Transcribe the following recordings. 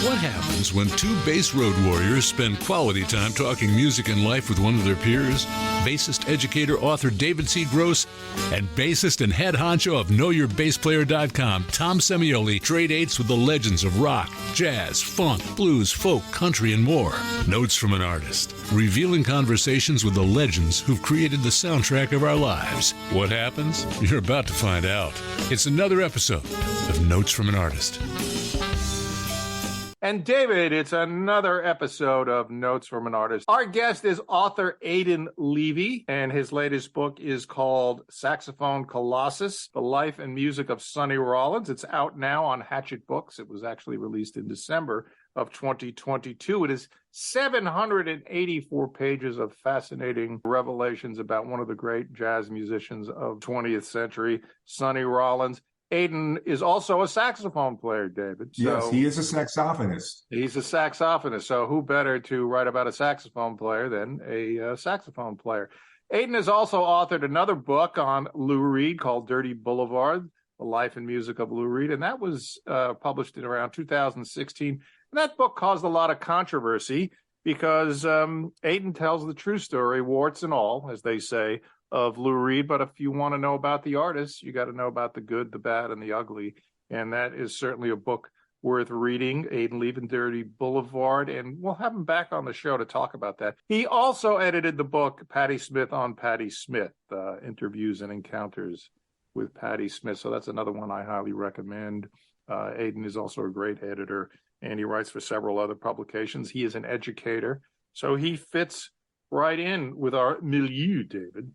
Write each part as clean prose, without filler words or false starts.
What happens when two bass road warriors spend quality time talking music and life with one of their peers? Bassist, educator, author David C. Gross and bassist and head honcho of KnowYourBassPlayer.com, Tom Semioli, trade dates with the legends of rock, jazz, funk, blues, folk, country, and more. Notes from an Artist, revealing conversations with the legends who've created the soundtrack of our lives. What happens? You're about to find out. It's another episode of Notes from an Artist. And David, it's another episode of Notes from an Artist. Our guest is author Aidan Levy, and his latest book is called Saxophone Colossus, The Life and Music of Sonny Rollins. It's out now on Hachette Books. It was actually released in December of 2022. It is 784 pages of fascinating revelations about one of the great jazz musicians of 20th century, Sonny Rollins. Aidan is also a saxophone player, David. So yes, he is a saxophonist. He's a saxophonist. So who better to write about a saxophone player than a saxophone player? Aidan has also authored another book on Lou Reed called Dirty Boulevard, The Life and Music of Lou Reed, and that was published in around 2016. And that book caused a lot of controversy because Aidan tells the true story, warts and all, as they say, of Lou Reed. But if you want to know about the artist, you got to know about the good, the bad, and the ugly. And that is certainly a book worth reading, Aidan Levy, Dirty Boulevard. And we'll have him back on the show to talk about that. He also edited the book Patti Smith on Patti Smith, Interviews and Encounters with Patti Smith. So that's another one I highly recommend. Aidan is also a great editor, and he writes for several other publications. He is an educator, so he fits right in with our milieu, David.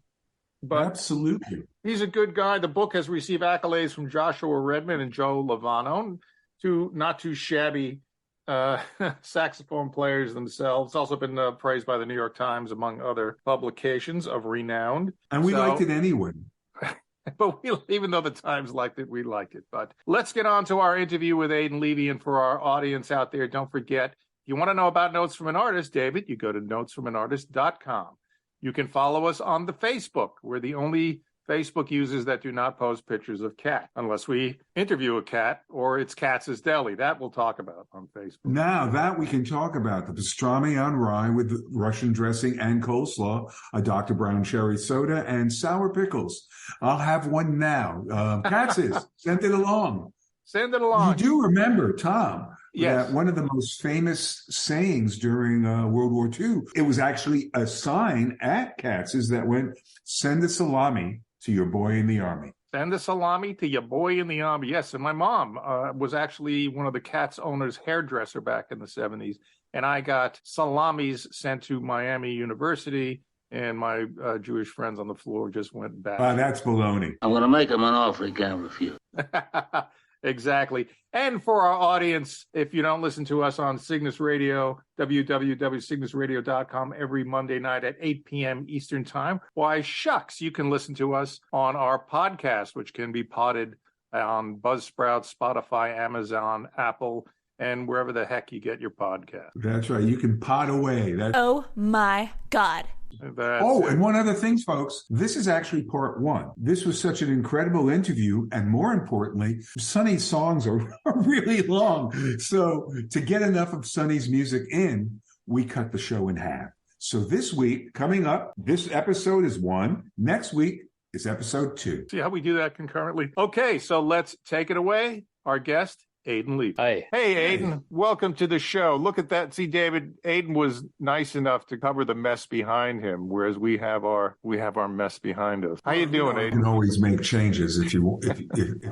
But absolutely, he's a good guy. The book has received accolades from Joshua Redman and Joe Lovano, two not too shabby saxophone players themselves. It's also been praised by the New York Times, among other publications of renown. And we liked it anyway. But even though the Times liked it, we liked it. But let's get on to our interview with Aidan Levy. And for our audience out there, don't forget, if you want to know about Notes from an Artist, David, you go to notesfromanartist.com. You can follow us on the Facebook. We're the only Facebook users that do not post pictures of cat, unless we interview a cat or it's Katz's Deli. That we'll talk about on Facebook. Now that we can talk about the pastrami on rye with the Russian dressing and coleslaw, a Dr. Brown cherry soda, and sour pickles. I'll have one now. Katz's, send it along. Send it along. You do remember, Tom, yes, that one of the most famous sayings during World War II, it was actually a sign at Katz's that went, send a salami to your boy in the army. Send a salami to your boy in the army. Yes, and my mom was actually one of the Katz owners' hairdresser back in the 70s, and I got salamis sent to Miami University, and my Jewish friends on the floor just went back. That's baloney. I'm going to make him an offer he can't refuse. Exactly. And for our audience, if you don't listen to us on Cygnus Radio, www.cygnusradio.com every Monday night at 8 p.m. Eastern Time, why shucks, you can listen to us on our podcast, which can be potted on Buzzsprout, Spotify, Amazon, Apple, and wherever the heck you get your podcast. That's right. You can pot away. Oh, my God. And one other thing, folks, this is actually part one. This was such an incredible interview. And more importantly, Sonny's songs are really long. So to get enough of Sonny's music in, we cut the show in half. So this week, coming up, this episode is 1. Next week is episode 2. See how we do that concurrently? Okay, so let's take it away. Our guest, Aidan Levy. Hi. Hey, Aidan. Welcome to the show. Look at that. See, David, Aidan was nice enough to cover the mess behind him, whereas we have our mess behind us. How you doing, Aidan? You can always make changes if you want.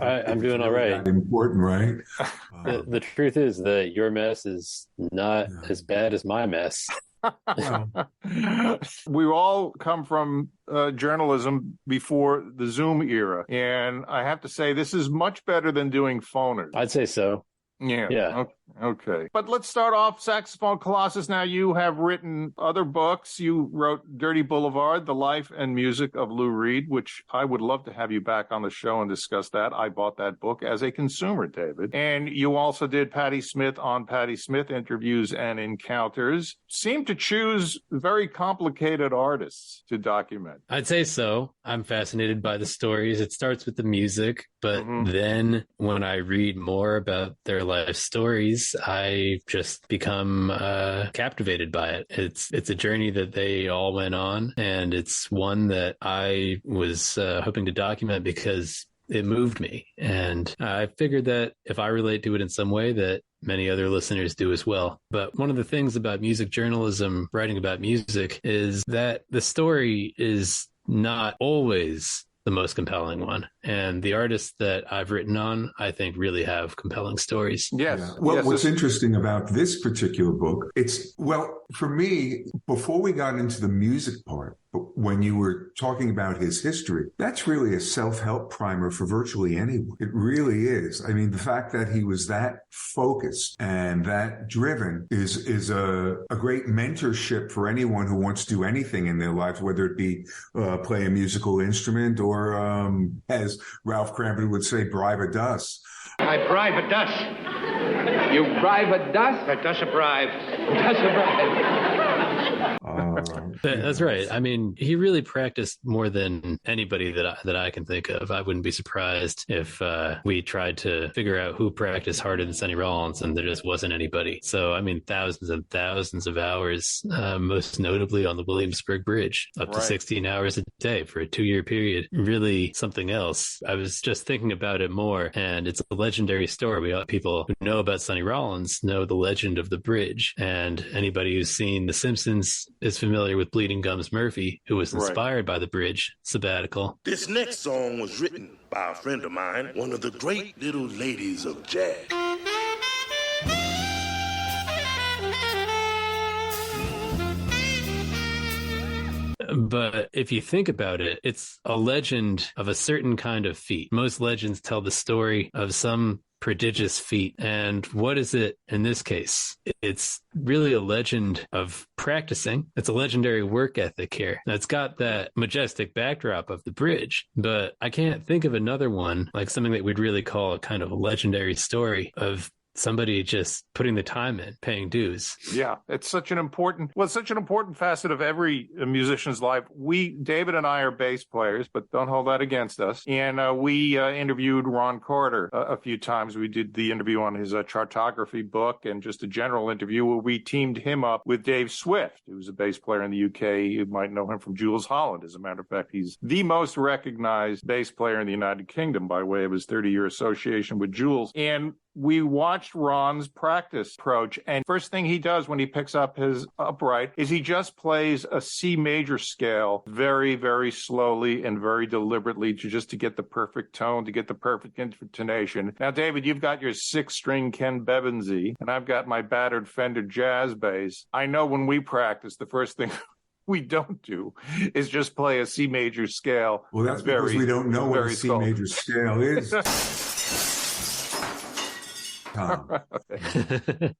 I'm doing all right. Important, right? The truth is that your mess is not as bad as my mess. We all come from journalism before the Zoom era, and I have to say this is much better than doing phoners. I'd say so. Yeah. Okay. But let's start off Saxophone Colossus. Now, you have written other books. You wrote Dirty Boulevard, The Life and Music of Lou Reed, which I would love to have you back on the show and discuss that. I bought that book as a consumer, David. And you also did Patti Smith on Patti Smith, Interviews and Encounters. Seem to choose very complicated artists to document. I'd say so. I'm fascinated by the stories. It starts with the music. But then when I read more about their life stories, I just become captivated by it. It's a journey that they all went on, and it's one that I was hoping to document because it moved me. And I figured that if I relate to it in some way, that many other listeners do as well. But one of the things about music journalism, writing about music, is that the story is not always the most compelling one. And the artists that I've written on, I think, really have compelling stories. Yes. Yeah. Well, yes, what's interesting about this particular book, for me, before we got into the music part, when you were talking about his history, that's really a self-help primer for virtually anyone. It really is. I mean, the fact that he was that focused and that driven is a great mentorship for anyone who wants to do anything in their lives, whether it be play a musical instrument or, as Ralph Cramton would say, bribe a dus. I bribe a dus. You bribe a dus? A dus a bribe. Dus a bribe. That's right. I mean, he really practiced more than anybody that I can think of. I wouldn't be surprised if we tried to figure out who practiced harder than Sonny Rollins, and there just wasn't anybody. So, I mean, thousands and thousands of hours, most notably on the Williamsburg Bridge, up to 16 hours a day for a 2-year period. Really something else. I was just thinking about it more, and it's a legendary story. People who know about Sonny Rollins know the legend of the bridge, and anybody who's seen The Simpsons is familiar with Bleeding Gums Murphy, who was inspired by the bridge sabbatical. This next song was written by a friend of mine, one of the great little ladies of jazz. But if you think about it, it's a legend of a certain kind of feat. Most legends tell the story of some prodigious feat. And what is it in this case? It's really a legend of practicing. It's a legendary work ethic here. Now, it's got that majestic backdrop of the bridge, but I can't think of another one, like something that we'd really call a kind of a legendary story of somebody just putting the time in, paying dues. Yeah, it's such an important facet of every musician's life. David and I are bass players, but don't hold that against us. And we interviewed Ron Carter a few times. We did the interview on his chartography book and just a general interview where we teamed him up with Dave Swift, who's a bass player in the UK. You might know him from Jules Holland. As a matter of fact, he's the most recognized bass player in the United Kingdom by way of his 30-year association with Jules. And we watched Ron's practice approach, and first thing he does when he picks up his upright is he just plays a C major scale very, very slowly and very deliberately to get the perfect tone, to get the perfect intonation. Now, David, you've got your 6-string Ken Bevensey, and I've got my battered Fender jazz bass. I know when we practice, the first thing we don't do is just play a C major scale. Well, that's because we don't know what a C major scale is.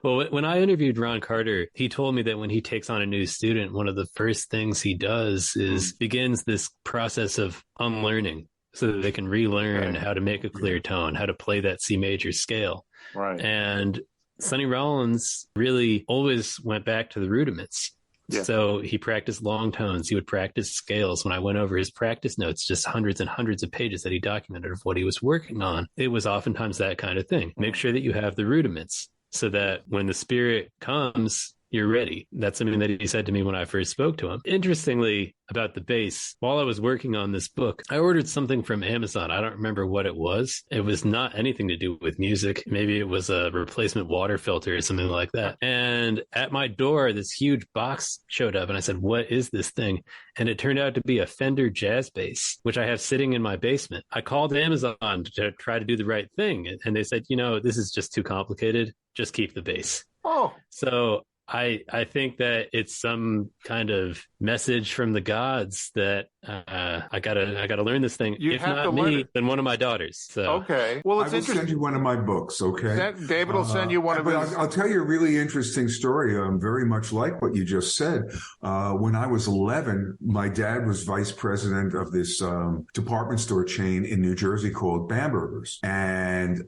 Well, when I interviewed Ron Carter, he told me that when he takes on a new student, one of the first things he does is begins this process of unlearning so that they can relearn how to make a clear tone, how to play that C major scale. Right. And Sonny Rollins really always went back to the rudiments. Yeah. So he practiced long tones. He would practice scales. When I went over his practice notes, just hundreds and hundreds of pages that he documented of what he was working on, it was oftentimes that kind of thing. Make sure that you have the rudiments so that when the spirit comes, you're ready. That's something that he said to me when I first spoke to him. Interestingly, about the bass, while I was working on this book, I ordered something from Amazon. I don't remember what it was. It was not anything to do with music. Maybe it was a replacement water filter or something like that. And at my door, this huge box showed up and I said, "What is this thing?" And it turned out to be a Fender jazz bass, which I have sitting in my basement. I called Amazon to try to do the right thing. And they said, this is just too complicated. Just keep the bass. Oh, so I think that it's some kind of message from the gods that I gotta learn this thing. If not me, then one of my daughters. So okay, well, it's interesting. I will send you one of my books. Okay, David will send you one of his. I'll tell you a really interesting story. Very much like what you just said. When I was 11, my dad was vice president of this department store chain in New Jersey called Bamberger's, and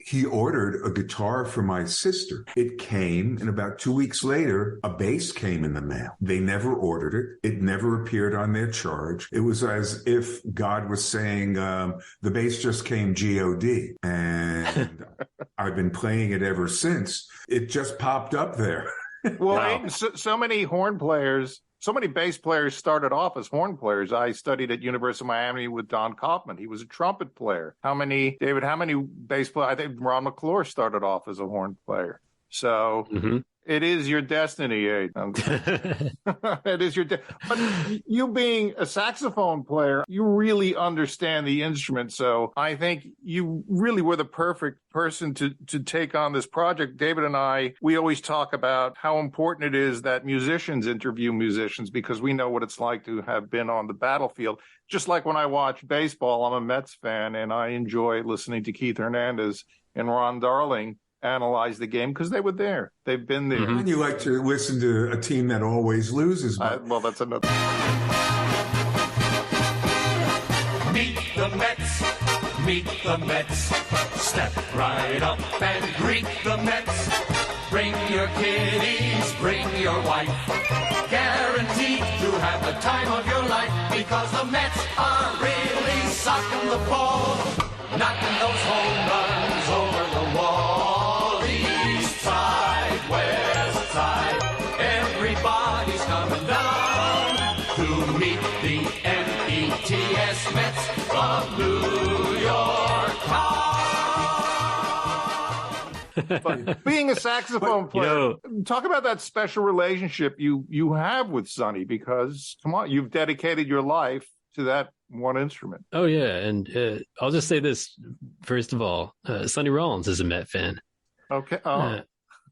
he ordered a guitar for my sister. It came, and about 2 weeks later, a bass came in the mail. They never ordered it. It never appeared on their charge. It was as if God was saying, the bass just came G-O-D. And I've been playing it ever since. It just popped up there. Well, Wow. so many horn players, so many bass players started off as horn players. I studied at University of Miami with Don Kaufman. He was a trumpet player. How many bass players? I think Ron McClure started off as a horn player. So it is your destiny, Aidan. It is your But you being a saxophone player, you really understand the instrument. So I think you really were the perfect person to take on this project. David and I, we always talk about how important it is that musicians interview musicians because we know what it's like to have been on the battlefield. Just like when I watch baseball, I'm a Mets fan, and I enjoy listening to Keith Hernandez and Ron Darling analyze the game because they were there. They've been there. And you like to listen to a team that always loses. Well, that's another. Meet the Mets, meet the Mets. Step right up and greet the Mets. Bring your kiddies, bring your wife. Guaranteed to have the time of your life because the Mets are really socking the ball, knocking those home runs over the wall. East side, west side, everybody's coming down to meet the METS Mets of New York town. But being a saxophone player, talk about that special relationship you have with Sonny, because come on, you've dedicated your life to that one instrument. Oh yeah, and I'll just say this first of all: Sonny Rollins is a Met fan. Okay.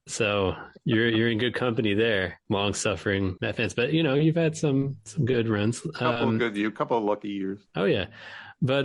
So you're in good company there, long-suffering Met fans. But you've had some good runs, couple of lucky years. Oh yeah, but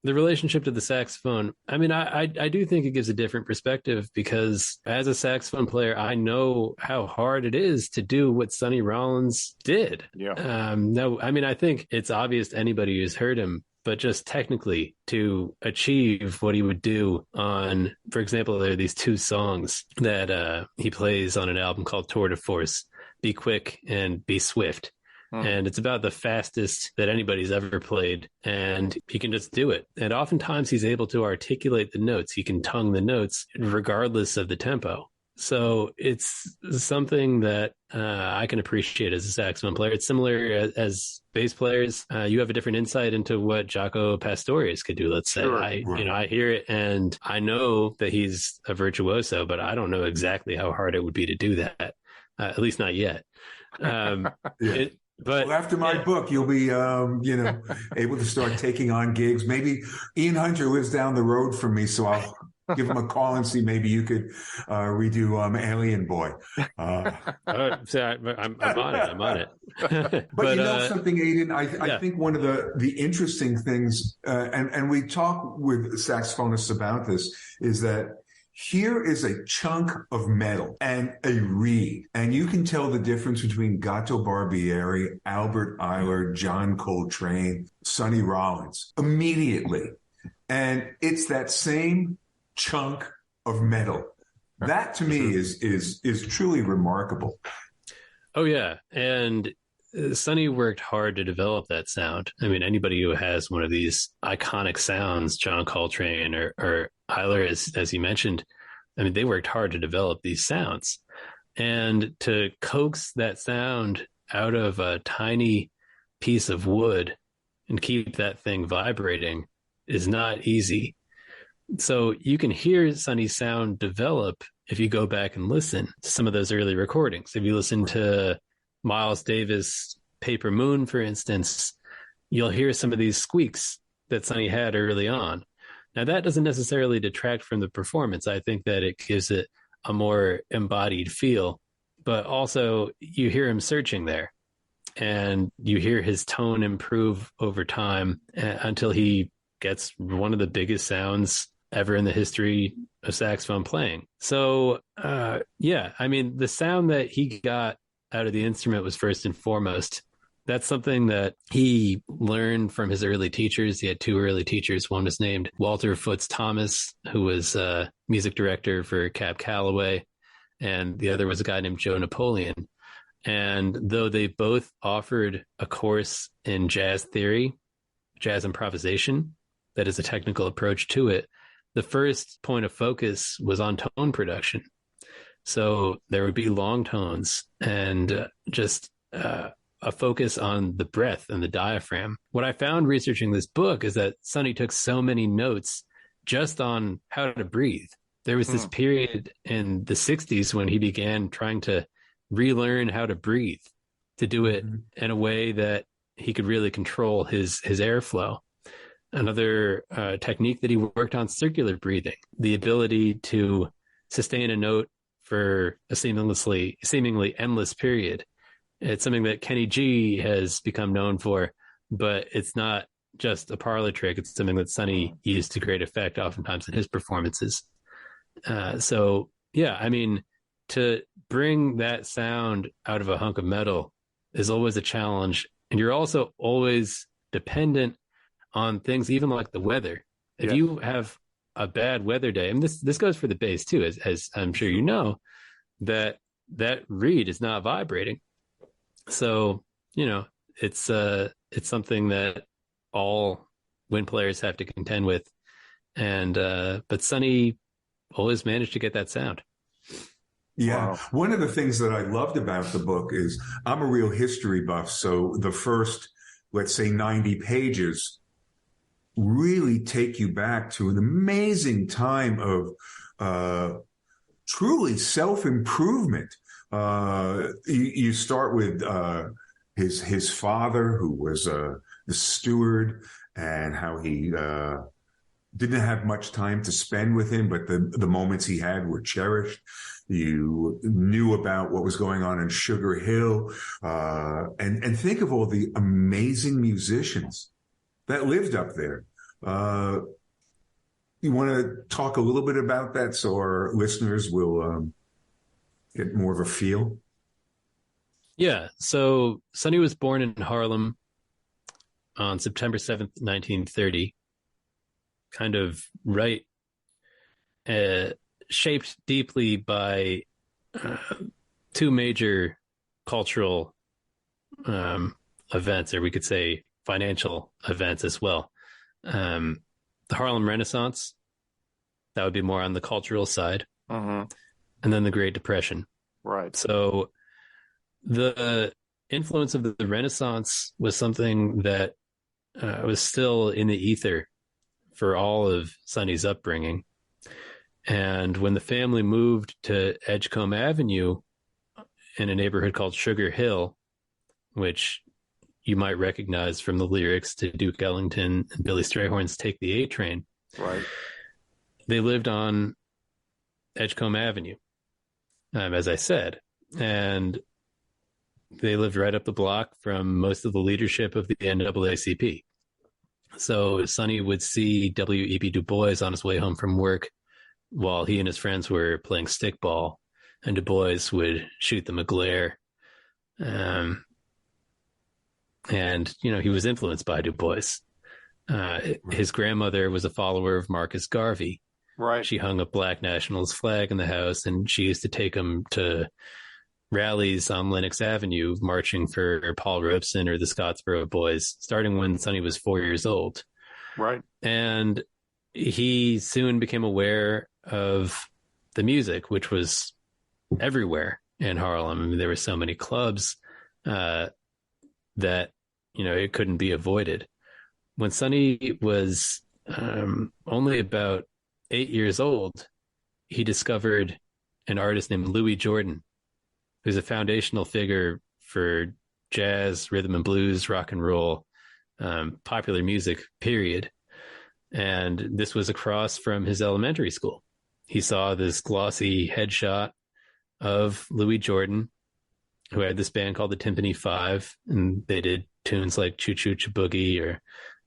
the relationship to the saxophone, I mean, I do think it gives a different perspective because as a saxophone player, I know how hard it is to do what Sonny Rollins did. Yeah. No, I mean, I think it's obvious to anybody who's heard him. But just technically to achieve what he would do on, for example, there are these two songs that he plays on an album called Tour de Force, Be Quick and Be Swift. And it's about the fastest that anybody's ever played. And he can just do it. And oftentimes he's able to articulate the notes. He can tongue the notes regardless of the tempo. So it's something that I can appreciate as a saxophone player. It's similar as bass players. You have a different insight into what Jaco Pastorius could do. Let's say I hear it and I know that he's a virtuoso, but I don't know exactly how hard it would be to do that. At least not yet. But after my book, you'll be, able to start taking on gigs. Maybe Ian Hunter lives down the road from me, so I'll give him a call and see maybe you could redo Alien Boy. So I'm on it. But you know something, Aidan? I think one of the interesting things, and we talk with saxophonists about this, is that here is a chunk of metal and a reed, and you can tell the difference between Gato Barbieri, Albert Ayler, John Coltrane, Sonny Rollins immediately. And it's that same chunk of metal. That to me is truly remarkable. Oh yeah, and Sonny worked hard to develop that sound. I mean, anybody who has one of these iconic sounds, John Coltrane or Ayler, as you mentioned, I mean, they worked hard to develop these sounds, and to coax that sound out of a tiny piece of wood and keep that thing vibrating is not easy. So you can hear Sonny's sound develop if you go back and listen to some of those early recordings. If you listen to Miles Davis' Paper Moon, for instance, you'll hear some of these squeaks that Sonny had early on. Now, that doesn't necessarily detract from the performance. I think that it gives it a more embodied feel, but also you hear him searching there and you hear his tone improve over time until he gets one of the biggest sounds ever in the history of saxophone playing. So, I mean, the sound that he got out of the instrument was first and foremost that's something that he learned from his early teachers. He had two early teachers. One was named Walter Foots Thomas, who was music director for Cab Calloway, and the other was a guy named Joe Napoleon. And though they both offered a course in jazz theory, jazz improvisation, that is a technical approach to it, the first point of focus was on tone production. So there would be long tones and just a focus on the breath and the diaphragm. What I found researching this book is that Sonny took so many notes just on how to breathe. There was this period in the 60s when he began trying to relearn how to breathe, to do it in a way that he could really control his airflow. Another technique that he worked on, circular breathing, the ability to sustain a note for a seemingly endless period. It's something that Kenny G has become known for, but it's not just a parlor trick. It's something that Sonny used to great effect oftentimes in his performances. So, yeah, I mean, to bring that sound out of a hunk of metal is always a challenge. And you're also always dependent on things, even like the weather. If you have a bad weather day, and this goes for the bass too, as I'm sure you know, that reed is not vibrating. So, it's something that all wind players have to contend with. And, but Sonny always managed to get that sound. Yeah. Wow. One of the things that I loved about the book is I'm a real history buff. So the first, let's say 90 pages really take you back to an amazing time of truly self-improvement. You start with his father, who was the steward, and how he didn't have much time to spend with him, but the moments he had were cherished. You knew about what was going on in Sugar Hill, and think of all the amazing musicians that lived up there. You want to talk a little bit about that so our listeners will get more of a feel? Yeah. So Sonny was born in Harlem on September 7th, 1930, kind of shaped deeply by two major cultural events, or we could say financial events as well. The Harlem Renaissance, that would be more on the cultural side, and then the Great Depression. Right. So the influence of the Renaissance was something that was still in the ether for all of Sonny's upbringing. And when the family moved to Edgecombe Avenue in a neighborhood called Sugar Hill, which you might recognize from the lyrics to Duke Ellington and Billy Strayhorn's Take the A Train. Right. They lived on Edgecombe Avenue, as I said, and they lived right up the block from most of the leadership of the NAACP. So Sonny would see W.E.B. Du Bois on his way home from work while he and his friends were playing stickball, and Du Bois would shoot them a glare. And, he was influenced by Du Bois. His grandmother was a follower of Marcus Garvey. Right. She hung a black nationalist flag in the house, and she used to take him to rallies on Lenox Avenue, marching for Paul Robeson or the Scottsboro Boys, starting when Sonny was 4 years old. Right. And he soon became aware of the music, which was everywhere in Harlem. I mean, there were so many clubs that, it couldn't be avoided. When Sonny was only about 8 years old, he discovered an artist named Louis Jordan, who's a foundational figure for jazz, rhythm and blues, rock and roll, popular music, period. And this was across from his elementary school. He saw this glossy headshot of Louis Jordan, who had this band called the Timpani Five, and they did tunes like Choo Choo Boogie or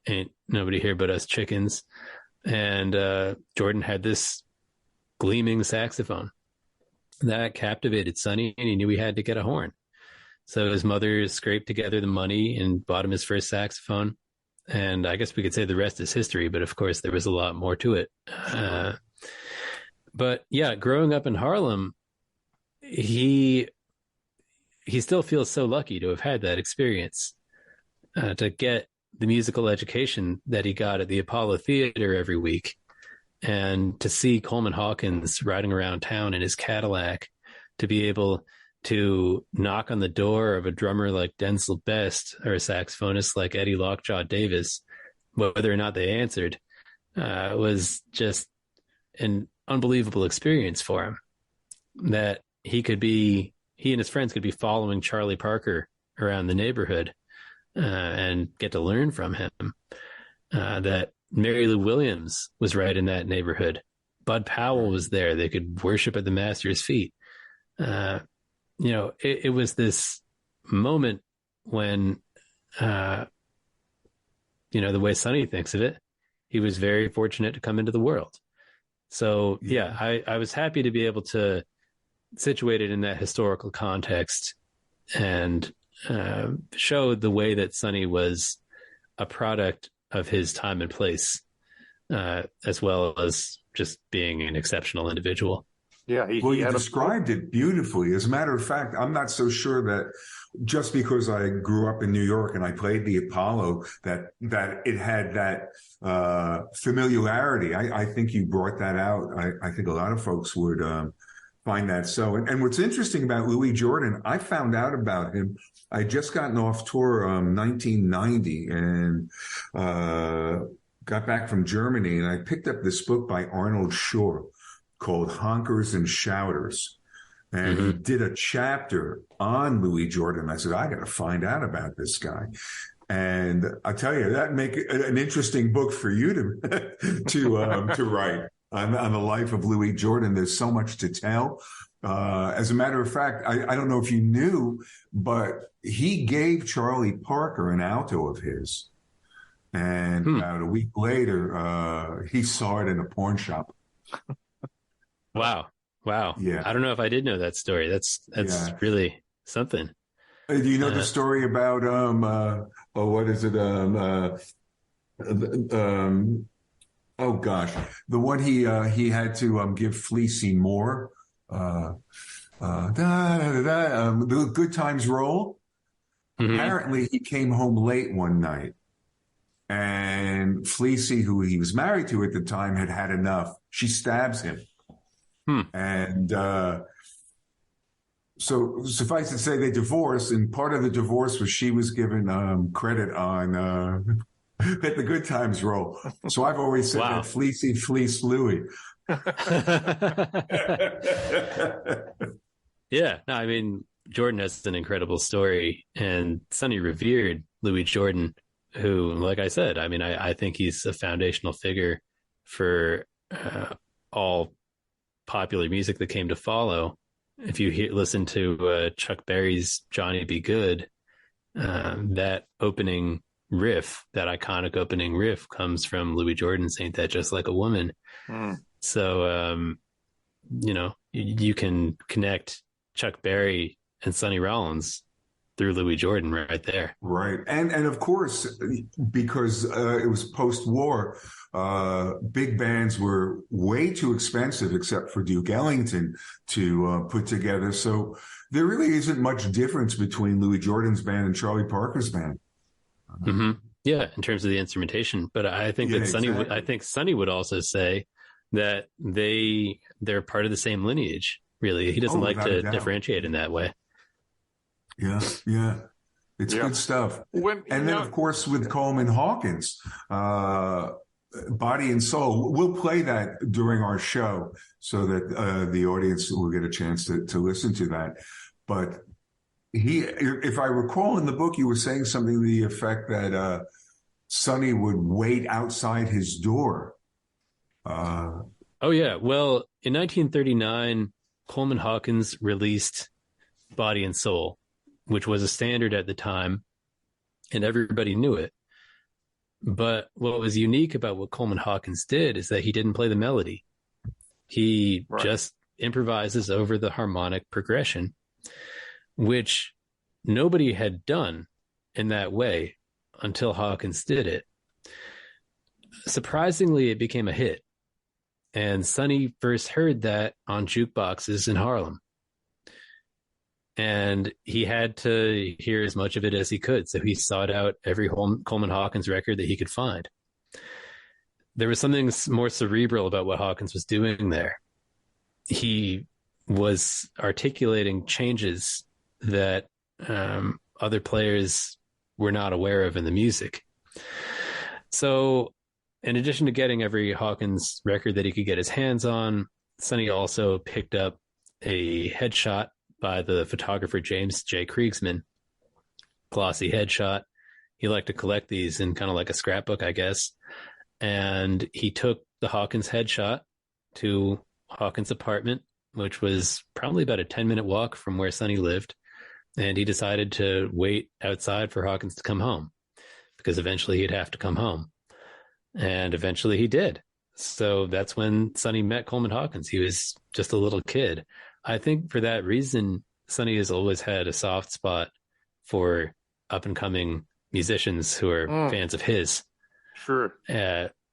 Ain't Nobody Here But Us Chickens. And Jordan had this gleaming saxophone that captivated Sonny, and he knew he had to get a horn. So his mother scraped together the money and bought him his first saxophone. And I guess we could say the rest is history, but of course there was a lot more to it. But yeah, growing up in Harlem, he still feels so lucky to have had that experience, to get the musical education that he got at the Apollo Theater every week, and to see Coleman Hawkins riding around town in his Cadillac, to be able to knock on the door of a drummer like Denzel Best or a saxophonist like Eddie Lockjaw Davis, whether or not they answered, was just an unbelievable experience for him. That he and his friends could be following Charlie Parker around the neighborhood and get to learn from him. That Mary Lou Williams was right in that neighborhood. Bud Powell was there. They could worship at the master's feet. It was this moment when, the way Sonny thinks of it, he was very fortunate to come into the world. So, I was happy to be able to situate it in that historical context and show the way that Sonny was a product of his time and place, as well as just being an exceptional individual. Yeah, you described it beautifully. As a matter of fact, I'm not so sure that just because I grew up in New York and I played the Apollo, that it had that familiarity. I think you brought that out. I think a lot of folks would find that so. And what's interesting about Louis Jordan, I found out about him. I just gotten off tour 1990 and got back from Germany, and I picked up this book by Arnold Shore called Honkers and Shouters. And he did a chapter on Louis Jordan. I said, I got to find out about this guy. And I tell you, that make an interesting book for you to write on the life of Louis Jordan. There's so much to tell. As a matter of fact, I don't know if you knew, but he gave Charlie Parker an alto of his. And about a week later, he saw it in a porn shop. Wow. Yeah. I don't know if I did know that story. That's really something. Do you know the story about what is it? Oh gosh, the one he had to give Fleecy more. The Good Times Roll. Apparently, he came home late one night, and Fleecy, who he was married to at the time, had enough. She stabs him. And so suffice to say, they divorced, and part of the divorce was she was given credit on at the Good Times Roll. So I've always said that Fleecy fleeced Louis. Yeah, no, I mean, Jordan has an incredible story, and Sonny revered Louis Jordan, who, like I said, I mean, I think he's a foundational figure for all popular music that came to follow. If you listen to Chuck Berry's Johnny Be Good, that opening riff, that iconic opening riff, comes from Louis Jordan's Ain't That Just Like a Woman. So, you can connect Chuck Berry and Sonny Rollins through Louis Jordan right there. Right. And of course, because it was post-war, big bands were way too expensive, except for Duke Ellington, to put together. So there really isn't much difference between Louis Jordan's band and Charlie Parker's band. Yeah, in terms of the instrumentation. But I think that Sonny would also say that they're part of the same lineage. Really, he doesn't like to differentiate in that way. Yeah. It's good stuff. Of course, with Coleman Hawkins, Body and Soul, we'll play that during our show so that the audience will get a chance to listen to that. But if I recall in the book, you were saying something to the effect that Sonny would wait outside his door. Oh, yeah. Well, in 1939, Coleman Hawkins released Body and Soul, which was a standard at the time, and everybody knew it. But what was unique about what Coleman Hawkins did is that he didn't play the melody. He just improvises over the harmonic progression, which nobody had done in that way until Hawkins did it. Surprisingly, it became a hit. And Sonny first heard that on jukeboxes in Harlem. And he had to hear as much of it as he could. So he sought out every Coleman Hawkins record that he could find. There was something more cerebral about what Hawkins was doing there. He was articulating changes that other players were not aware of in the music. So in addition to getting every Hawkins record that he could get his hands on, Sonny also picked up a headshot by the photographer James J. Kriegsman. Glossy headshot. He liked to collect these in kind of like a scrapbook, I guess. And he took the Hawkins headshot to Hawkins' apartment, which was probably about a 10-minute walk from where Sonny lived. And he decided to wait outside for Hawkins to come home, because eventually he'd have to come home. And eventually he did. So that's when Sonny met Coleman Hawkins. He was just a little kid. I think for that reason, Sonny has always had a soft spot for up-and-coming musicians who are fans of his. Sure.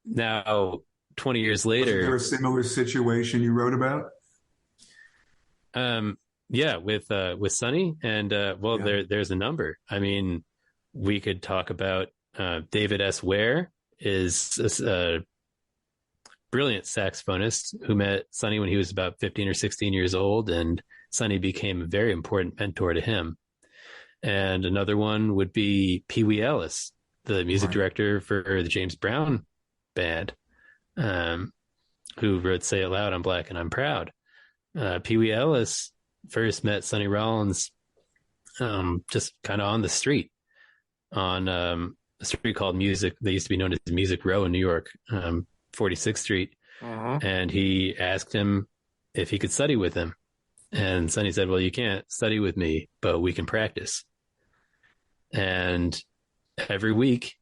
Now, 20 years later... Was there a similar situation you wrote about? Yeah, with Sonny. And, there's a number. I mean, we could talk about David S. Ware is a brilliant saxophonist who met Sonny when he was about 15 or 16 years old, and Sonny became a very important mentor to him. And another one would be Pee Wee Ellis, the music director for the James Brown band, who wrote Say It Loud, I'm Black and I'm Proud. Pee Wee Ellis first met Sonny Rollins just kind of on the street, on a street called Music. They used to be known as Music Row in New York, 46th Street. And he asked him if he could study with him. And Sonny said, well, you can't study with me, but we can practice. And every week,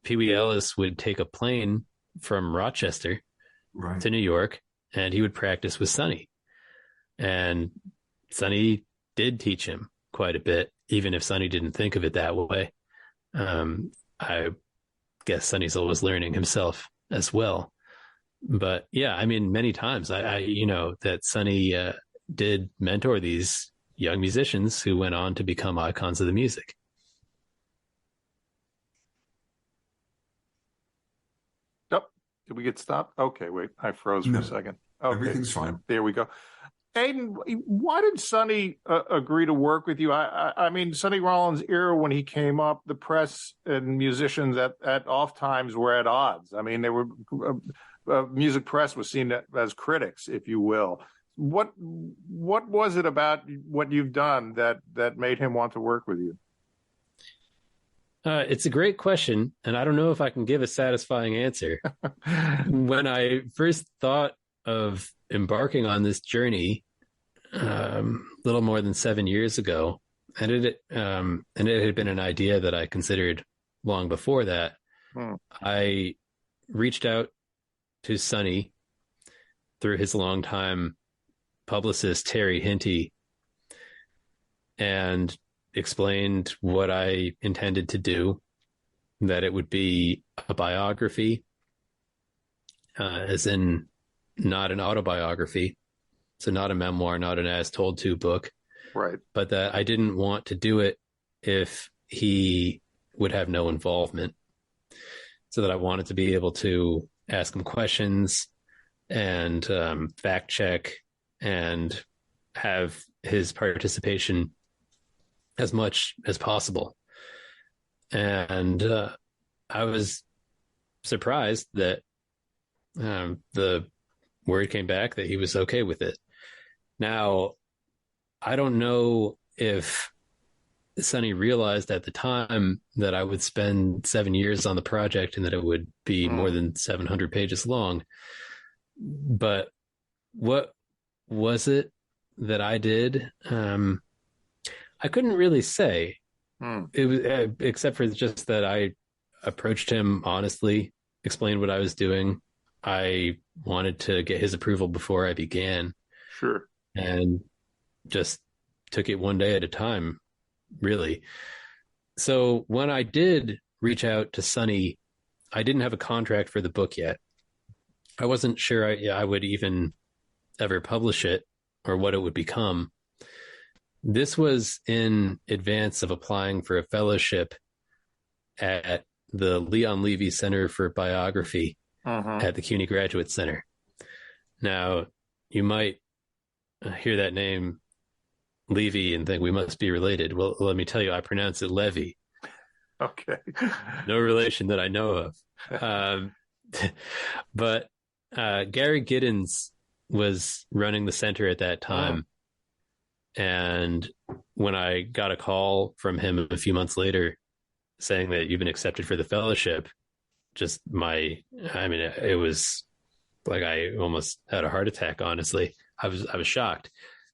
Pee Wee Ellis would take a plane from Rochester to New York, and he would practice with Sonny. And Sonny did teach him quite a bit, even if Sonny didn't think of it that way. I guess Sonny's always learning himself as well. But yeah, I mean, many times I that Sonny did mentor these young musicians who went on to become icons of the music. Oh, did we get stopped? Okay, wait, I froze for a second. Okay. Everything's fine. There we go. Aidan, why did Sonny agree to work with you? I mean, Sonny Rollins' era when he came up, the press and musicians at off times were at odds. I mean, they were music press was seen as critics, if you will. What was it about what you've done that made him want to work with you? It's a great question, and I don't know if I can give a satisfying answer. When I first thought of embarking on this journey a little more than 7 years ago, and it had been an idea that I considered long before that, I reached out to Sonny through his longtime publicist, Terry Hinty, and explained what I intended to do, that it would be a biography, as in not an autobiography, so not a memoir, not an as told to book, right? But that I didn't want to do it if he would have no involvement, so that I wanted to be able to ask him questions and fact check and have his participation as much as possible. And I was surprised that the word came back that he was okay with it. Now, I don't know if Sonny realized at the time that I would spend 7 years on the project and that it would be more than 700 pages long. But what was it that I did? I couldn't really say. It was, except for just that I approached him honestly, explained what I was doing. I wanted to get his approval before I began. Sure. And just took it one day at a time, really. So when I did reach out to Sonny, I didn't have a contract for the book yet. I wasn't sure I would even ever publish it or what it would become. This was in advance of applying for a fellowship at the Leon Levy Center for Biography at the CUNY Graduate Center. Now, you might hear that name, Levy, and think we must be related. Well, let me tell you, I pronounce it Levy. Okay. No relation that I know of. But Gary Giddens was running the center at that time. And when I got a call from him a few months later saying that you've been accepted for the fellowship, it was like I almost had a heart attack, honestly. I was shocked.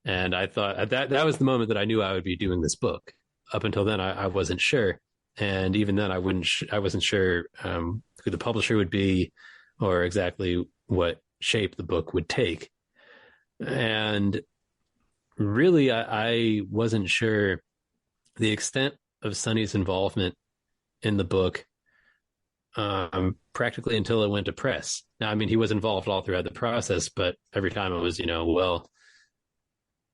And I thought that was the moment that I knew I would be doing this book. Up until then, I wasn't sure. And even then, I wasn't sure who the publisher would be or exactly what shape the book would take. And really, I wasn't sure the extent of Sonny's involvement in the book practically until it went to press. Now, I mean, he was involved all throughout the process, but every time it was,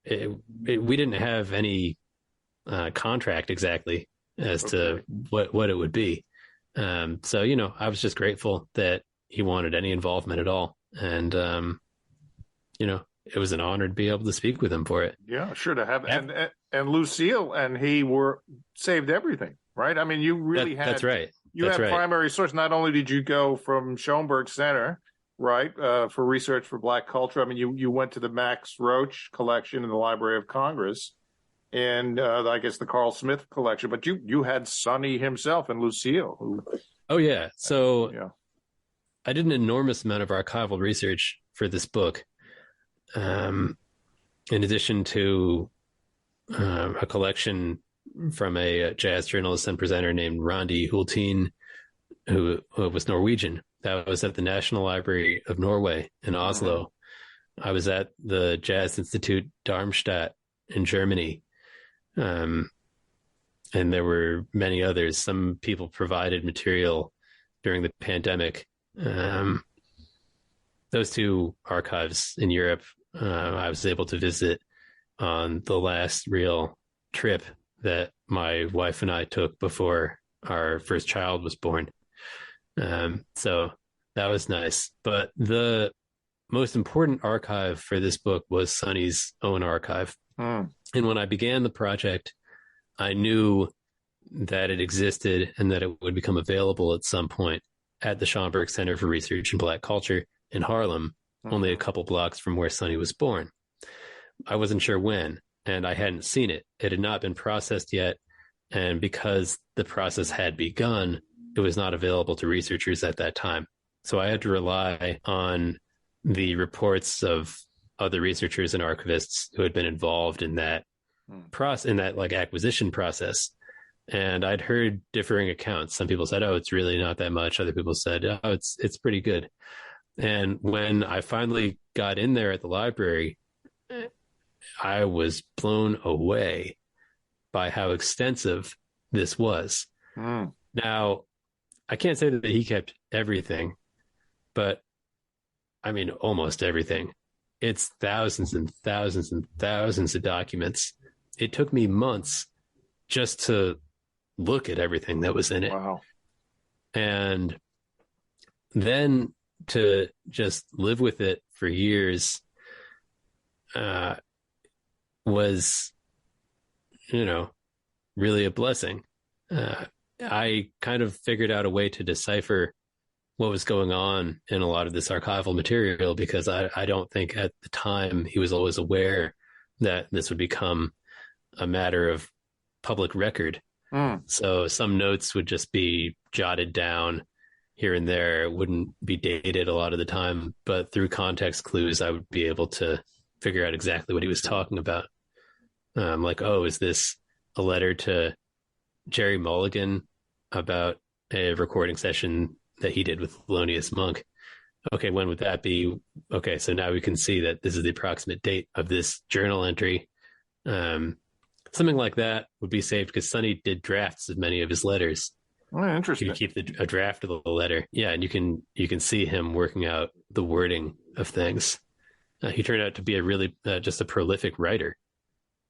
we didn't have any contract exactly as to what it would be. So, I was just grateful that he wanted any involvement at all. And, it was an honor to be able to speak with him for it. Yeah, sure to have. And Lucille and he saved everything, right? I mean, you really had. That's right. You had primary source. Not only did you go from Schoenberg Center, right, for research for Black culture. I mean, you went to the Max Roach collection in the Library of Congress, and I guess the Carl Smith collection. But you had Sonny himself and Lucille. Oh yeah. So I did an enormous amount of archival research for this book. In addition to a collection from a jazz journalist and presenter named Randi Hultin, who was Norwegian. That was at the National Library of Norway in Oslo. I was at the Jazz Institute Darmstadt in Germany. And there were many others. Some people provided material during the pandemic. Those two archives in Europe, I was able to visit on the last real trip that my wife and I took before our first child was born. So that was nice. But the most important archive for this book was Sonny's own archive. And when I began the project, I knew that it existed and that it would become available at some point at the Schoenberg Center for Research in Black Culture in Harlem, only a couple blocks from where Sonny was born. I wasn't sure when, and I hadn't seen it. It had not been processed yet, and because the process had begun, it was not available to researchers at that time. So I had to rely on the reports of other researchers and archivists who had been involved in that process, in that acquisition process. And I'd heard differing accounts. Some people said, "Oh, it's really not that much." Other people said, "Oh, it's pretty good." And when I finally got in there at the library, I was blown away by how extensive this was. Now, I can't say that he kept everything, but I mean, almost everything. It's thousands and thousands and thousands of documents. It took me months just to look at everything that was in it. Wow. And then to just live with it for years was, really a blessing. I kind of figured out a way to decipher what was going on in a lot of this archival material, because I don't think at the time he was always aware that this would become a matter of public record. So some notes would just be jotted down here and there. It wouldn't be dated a lot of the time, but through context clues, I would be able to figure out exactly what he was talking about. Is this a letter to Jerry Mulligan about a recording session that he did with Thelonious Monk? Okay, when would that be? Okay, so now we can see that this is the approximate date of this journal entry. something like that would be saved because Sonny did drafts of many of his letters. Oh, interesting. You keep a draft of the letter. Yeah, and you can see him working out the wording of things. He turned out to be a really just a prolific writer.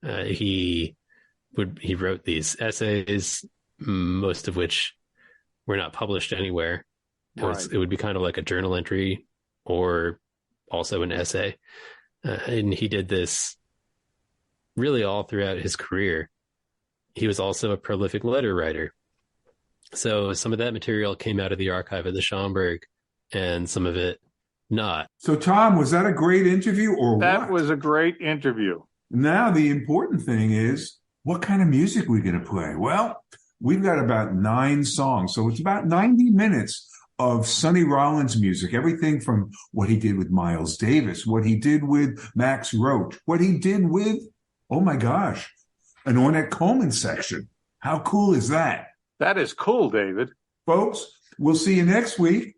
He wrote these essays, most of which were not published anywhere. It would be kind of like a journal entry or also an essay. And he did this really all throughout his career. He was also a prolific letter writer. So some of that material came out of the archive of the Schomburg and some of it not. So, Tom, was that a great interview or that what? Was a great interview. Now, the important thing is, what kind of music we're going to play? Well, we've got about 9 songs. So it's about 90 minutes of Sonny Rollins music, everything from what he did with Miles Davis, what he did with Max Roach, what he did with, oh my gosh, an Ornette Coleman section. How cool is that? That is cool, David. Folks, we'll see you next week,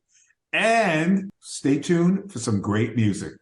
and stay tuned for some great music.